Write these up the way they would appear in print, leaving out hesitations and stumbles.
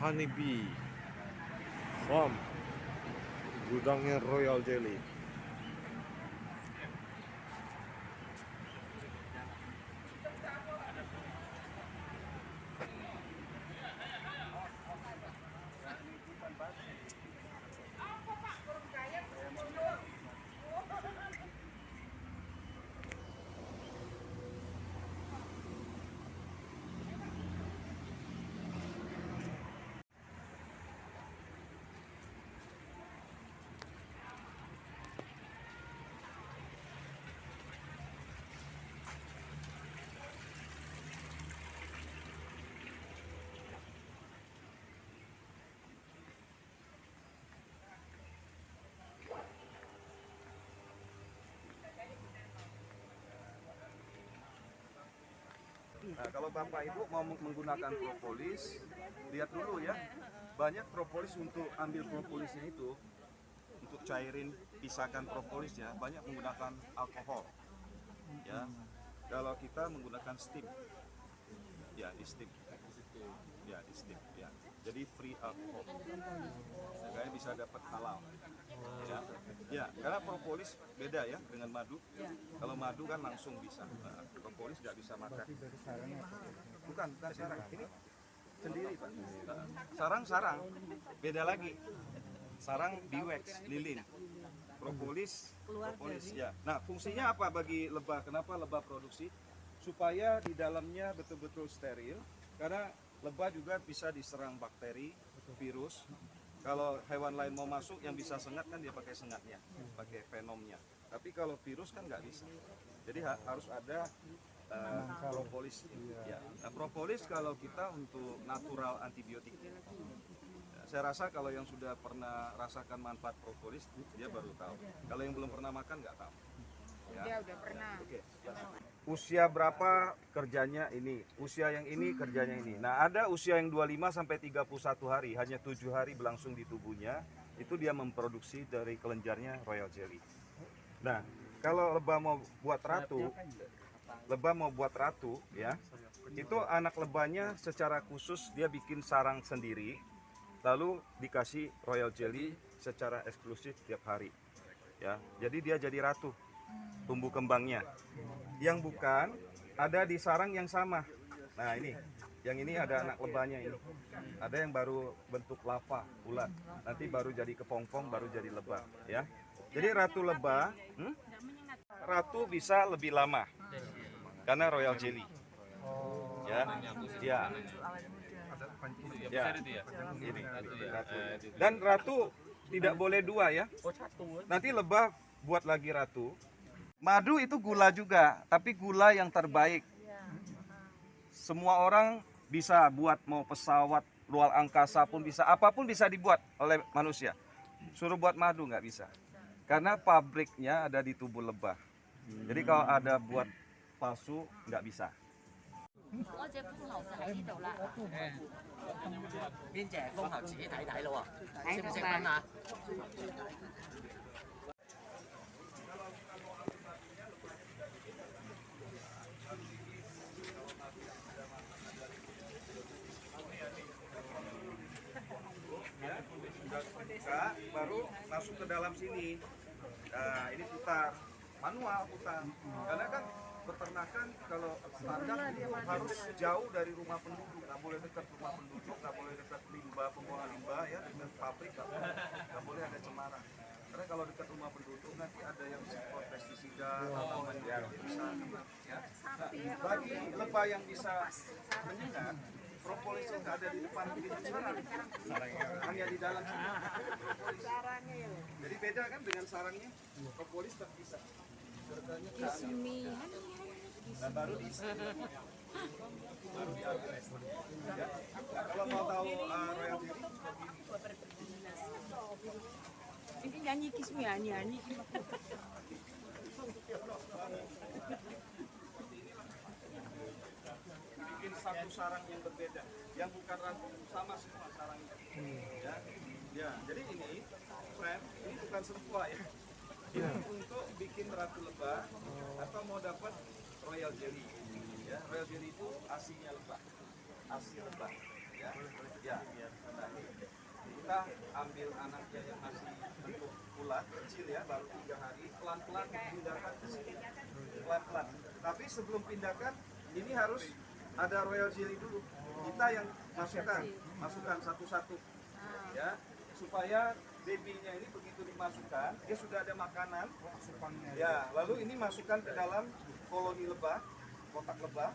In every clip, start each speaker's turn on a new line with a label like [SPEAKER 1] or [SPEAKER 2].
[SPEAKER 1] Honeybee Farm, gudangnya Royal Jelly.
[SPEAKER 2] Nah, kalau Bapak Ibu mau menggunakan propolis, lihat dulu ya. Banyak propolis untuk ambil propolisnya itu, untuk cairin, pisahkan propolisnya, banyak menggunakan alkohol. Ya, kalau kita menggunakan steam, ya di steam, ya di steam, ya. Jadi free alkohol, supaya bisa dapat halal. Ya, karena propolis beda ya dengan madu. Kalau madu kan langsung bisa, nah, propolis nggak bisa makan. Bukan sarang, ini sendiri Pak. Sarang beda lagi. Sarang biwax, lilin. Propolis ya. Nah, fungsinya apa bagi lebah? Kenapa lebah produksi? Supaya di dalamnya betul-betul steril. Karena lebah juga bisa diserang bakteri, virus. Kalau hewan lain mau masuk, yang bisa sengat kan dia pakai sengatnya, pakai venomnya. Tapi kalau virus kan nggak bisa. Jadi harus ada propolis. Ya. Nah, propolis kalau kita untuk natural antibiotik. Ya, saya rasa kalau yang sudah pernah rasakan manfaat propolis, dia baru tahu. Kalau yang belum pernah makan nggak tahu. Ya.
[SPEAKER 3] Dia udah pernah.
[SPEAKER 2] Oke. Usia berapa kerjanya ini, usia yang ini kerjanya ini. Nah, ada usia yang 25 sampai 31 hari, hanya 7 hari berlangsung di tubuhnya, itu dia memproduksi dari kelenjarnya Royal Jelly. Nah, kalau lebah mau buat ratu, ya, itu anak lebahnya secara khusus dia bikin sarang sendiri, lalu dikasih Royal Jelly secara eksklusif tiap hari. Ya, jadi dia jadi ratu. Tumbuh kembangnya. Yang bukan ada di sarang yang sama. Nah, yang ini ada anak lebahnya ini. Ada yang baru bentuk lava, ulat. Nanti baru jadi kepompong, baru jadi lebah, ya. Jadi ratu lebah, ratu bisa lebih lama. Karena Royal Jelly. Ya. Ya. Ya. Ini ratu. Dan ratu tidak boleh dua ya. Nanti lebah buat lagi ratu. Madu itu gula juga, tapi gula yang terbaik. Semua orang bisa buat, mau pesawat, luar angkasa pun bisa, apapun bisa dibuat oleh manusia. Suruh buat madu nggak bisa, karena pabriknya ada di tubuh lebah. Jadi kalau ada buat palsu nggak bisa.
[SPEAKER 3] 我隻風牛就喺呢度啦。
[SPEAKER 4] 邊隻風牛自己睇睇咯喎，
[SPEAKER 3] 睇
[SPEAKER 4] 識唔識
[SPEAKER 3] 到
[SPEAKER 4] 分啊？
[SPEAKER 2] Buka, baru masuk ke dalam sini. Nah, ini putar, manual putar. Karena kan peternakan kalau standar itu harus jauh dari rumah penduduk, nggak boleh dekat rumah penduduk, nggak boleh dekat limbah, pembuangan limbah ya, dengan pabrik nggak boleh ada cemaran. Karena kalau dekat rumah penduduk nanti ada yang semprot pestisida atau bisa ya. Nah, bagi lebah yang bisa menyengat, propolis itu nggak ada di depan pintu sarang, hanya di dalam sini. Jadi beda kan dengan sarangnya, propolis terpisah. Nah, baru diisi, baru diambil. Ya. Nah, kalau mau tahu Royal Jelly,
[SPEAKER 3] Ini nyanyi kismi nyanyi.
[SPEAKER 2] bikin satu sarang yang berbeda, yang bukan ratu, sama semua sarangnya. Ya, ya. Jadi ini friend, ini bukan semua ya. Ini untuk bikin ratu lebah atau mau dapat Royal Jelly. Ya, Royal Jelly itu asinya lebah, asi lebah. Ya. Nah, ini kita ambil anaknya yang masih bentuk ulat kecil ya, baru 3 hari, pelan-pelan pindahkan ke sini. Pelan-pelan. Tapi sebelum pindahkan, ini harus ada royal jelly dulu. Kita yang masukkan satu-satu, ya, supaya babynya ini begitu dimasukkan, dia sudah ada makanan, ya, lalu ini masukkan ke dalam koloni lebah, kotak lebah.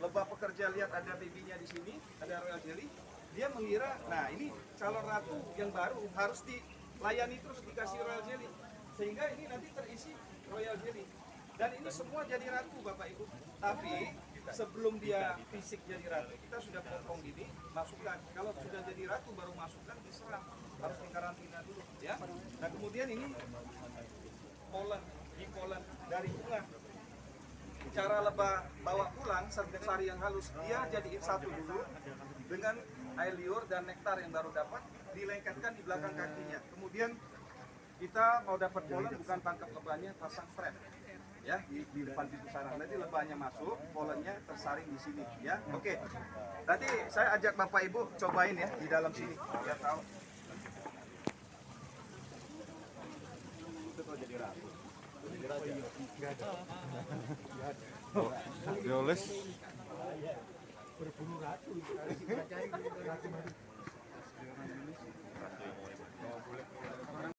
[SPEAKER 2] Lebah pekerja lihat ada babynya di sini, ada royal jelly, dia mengira, nah ini calon ratu yang baru harus dilayani terus, dikasih royal jelly, sehingga ini nanti terisi royal jelly. Dan ini semua jadi ratu Bapak Ibu. Tapi sebelum dia fisik jadi ratu, kita sudah potong gini, masukkan. Kalau sudah jadi ratu baru masukkan, diserang, harus dikarantina dulu, ya. Nah kemudian ini polen dari bunga. Cara lebah bawa pulang sari yang halus, dia jadiin satu dulu dengan air liur dan nektar yang baru dapat, dilengketkan di belakang kakinya. Kemudian kita mau dapat polen, bukan tangkap lebahnya, pasang strap, ya, di depan pintu sarang. Nanti lebahnya masuk, polennya tersaring di sini, ya. Oke. Nanti saya ajak Bapak Ibu cobain ya di dalam sini, biar tahu. Itu kalau jadi ratu.
[SPEAKER 1] Dioles.
[SPEAKER 5] Berburu ratu.